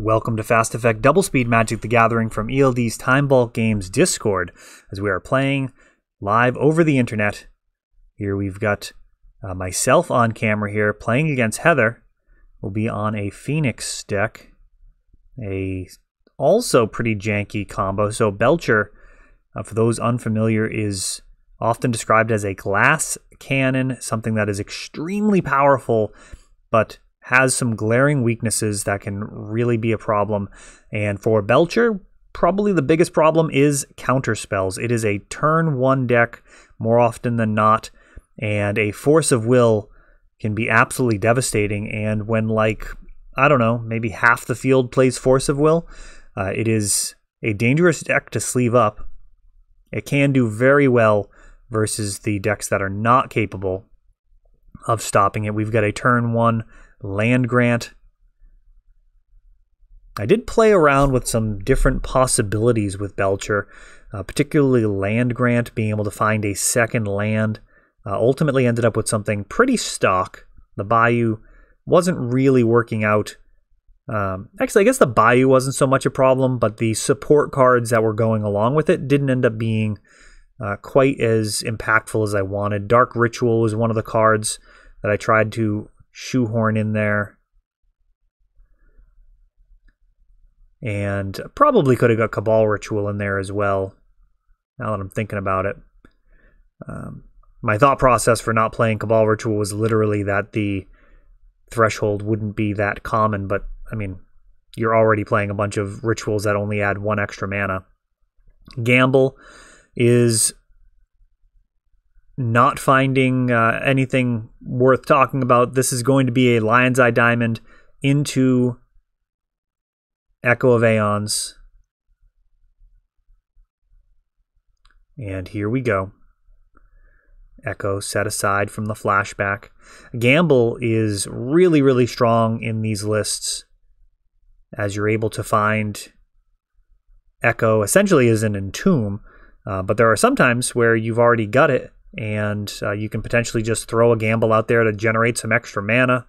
Welcome to Fast Effect Double Speed Magic the Gathering from ELD's Time Vault Games Discord, as we are playing live over the internet. Here we've got myself on camera here playing against Heather. We'll be on a Phoenix deck, a also pretty janky combo. So Belcher, for those unfamiliar, is often described as a glass cannon, something that is extremely powerful, but has some glaring weaknesses that can really be a problem. And for Belcher, probably the biggest problem is counter spells. It is a turn one deck more often than not, and a Force of Will can be absolutely devastating. And when, like, I don't know, maybe half the field plays Force of Will, it is a dangerous deck to sleeve up. It can do very well versus the decks that are not capable of stopping it. We've got a turn one land grant. I did play around with some different possibilities with Belcher, particularly land grant, being able to find a second land. Ultimately ended up with something pretty stock. The Bayou wasn't really working out. Actually, I guess the Bayou wasn't so much a problem, but the support cards that were going along with it didn't end up being quite as impactful as I wanted. Dark Ritual was one of the cards that I tried to shoehorn in there, and probably could have got Cabal Ritual in there as well, now that I'm thinking about it. My thought process for not playing Cabal Ritual was literally that the threshold wouldn't be that common, but I mean, you're already playing a bunch of rituals that only add one extra mana. Gamble is not finding anything worth talking about. This is going to be a Lion's Eye Diamond into Echo of Aeons. And here we go. Echo set aside from the flashback. Gamble is really, really strong in these lists, as you're able to find Echo essentially as an entomb, but there are some times where you've already got it, and you can potentially just throw a gamble out there to generate some extra mana.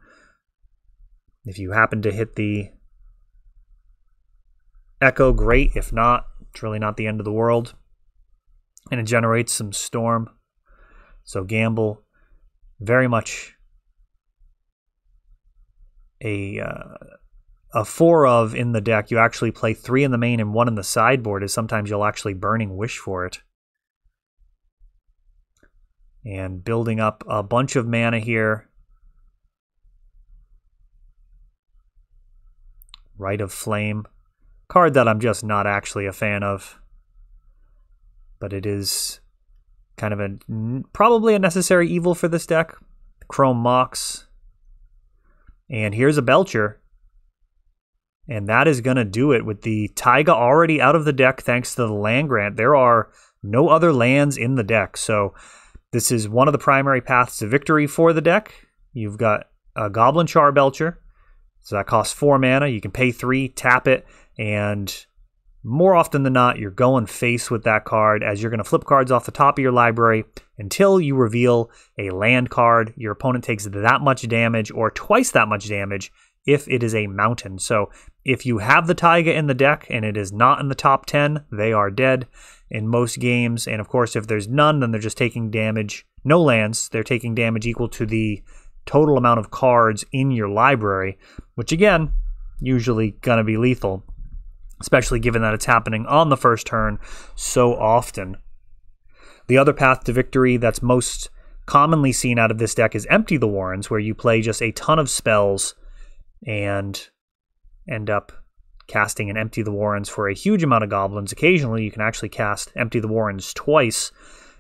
If you happen to hit the Echo, great. If not, it's really not the end of the world. And it generates some storm. So gamble, very much a 4 of in the deck. You actually play 3 in the main and 1 in the sideboard, as sometimes you'll actually Burning Wish for it. And building up a bunch of mana here. Rite of Flame. Card that I'm just not actually a fan of. But it is kind of probably a necessary evil for this deck. Chrome Mox. And here's a Belcher. And that is going to do it with the Taiga already out of the deck thanks to the land grant. There are no other lands in the deck. So this is one of the primary paths to victory for the deck. You've got a Goblin Char Belcher. So that costs 4 mana. You can pay 3, tap it, and more often than not, you're going face with that card, as you're going to flip cards off the top of your library until you reveal a land card. Your opponent takes that much damage, or twice that much damage, if it is a mountain. So if you have the Taiga in the deck and it is not in the top 10, they are dead in most games. And of course, if there's none, then they're just taking damage. No lands, they're taking damage equal to the total amount of cards in your library, which again, usually gonna be lethal, especially given that it's happening on the first turn so often. The other path to victory that's most commonly seen out of this deck is Empty the Warrens, where you play just a ton of spells and end up casting and Empty the Warrens for a huge amount of goblins. Occasionally, you can actually cast Empty the Warrens twice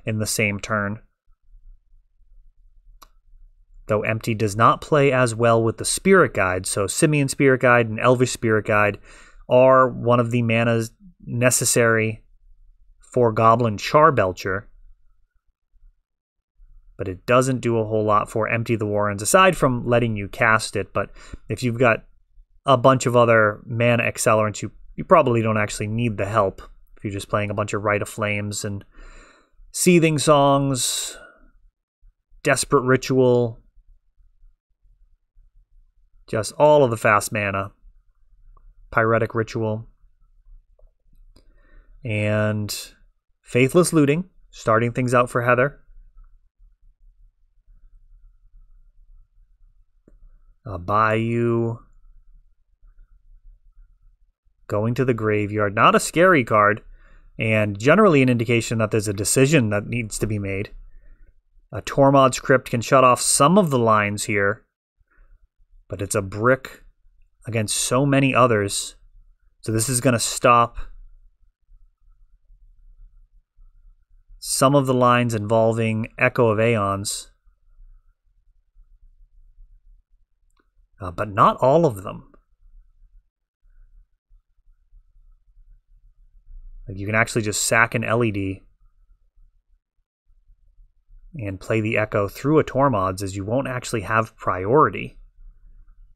in the same turn. Though Empty does not play as well with the Spirit Guide, so Simian Spirit Guide and Elvish Spirit Guide are one of the manas necessary for Goblin Char Belcher. But it doesn't do a whole lot for Empty the Warrens, aside from letting you cast it. But if you've got a bunch of other mana accelerants, you probably don't actually need the help. If you're just playing a bunch of Rite of Flames and Seething Songs, Desperate Ritual, just all of the fast mana. Pyretic Ritual. And Faithless Looting, starting things out for Heather. Bayou. Going to the Graveyard. Not a scary card, and generally an indication that there's a decision that needs to be made. A Tormod's Crypt can shut off some of the lines here, but it's a brick against so many others. So this is going to stop some of the lines involving Echo of Aeons, but not all of them. Like, you can actually just sack an LED and play the Echo through a Tormod's, as you won't actually have priority.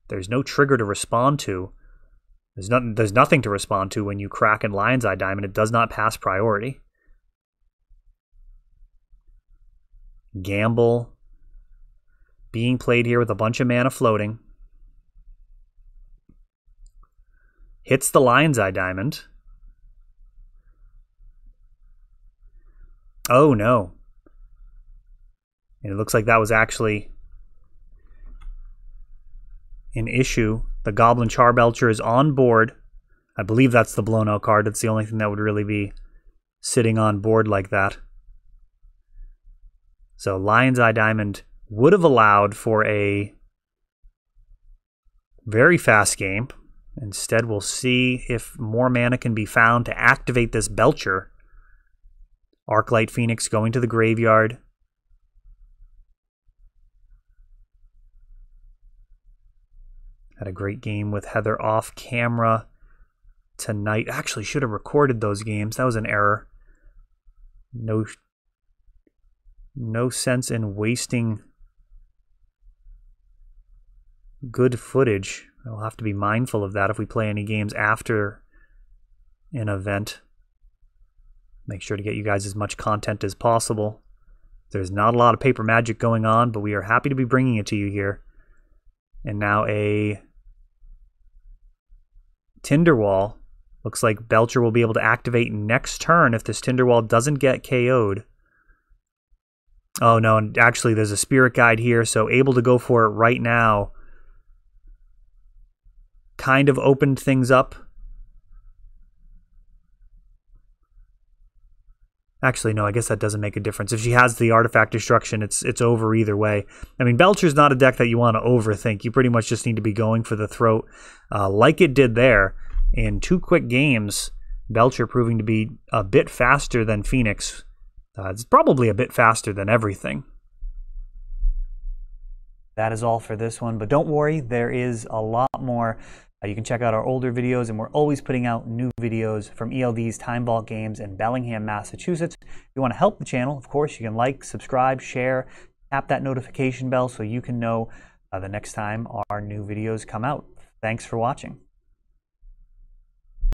There's no trigger to respond to. There's nothing to respond to when you crack in Lion's Eye Diamond. It does not pass priority. Gamble being played here with a bunch of mana floating. Hits the Lion's Eye Diamond. Oh no. And it looks like that was actually an issue. The Goblin Charbelcher is on board. I believe that's the blown out card. That's the only thing that would really be sitting on board like that. So Lion's Eye Diamond would have allowed for a very fast game. Instead, we'll see if more mana can be found to activate this Belcher. Arclight Phoenix going to the graveyard. Had a great game with Heather off camera tonight. Actually, should have recorded those games. That was an error. No sense in wasting good footage. I'll have to be mindful of that if we play any games after an event. Make sure to get you guys as much content as possible. There's not a lot of paper magic going on, but we are happy to be bringing it to you here. And now a Tinderwall. Looks like Belcher will be able to activate next turn if this Tinderwall doesn't get KO'd. Oh no, and actually there's a Spirit Guide here, so able to go for it right now. Kind of opened things up. Actually, no, I guess that doesn't make a difference. If she has the Artifact Destruction, it's over either way. I mean, Belcher's not a deck that you want to overthink. You pretty much just need to be going for the throat like it did there. In 2 quick games, Belcher proving to be a bit faster than Phoenix. It's probably a bit faster than everything. That is all for this one, but don't worry, there is a lot more. You can check out our older videos, and we're always putting out new videos from ELD's Time Vault Games in Bellingham, Massachusetts. If you want to help the channel, of course, you can like, subscribe, share, tap that notification bell so you can know the next time our new videos come out. Thanks for watching.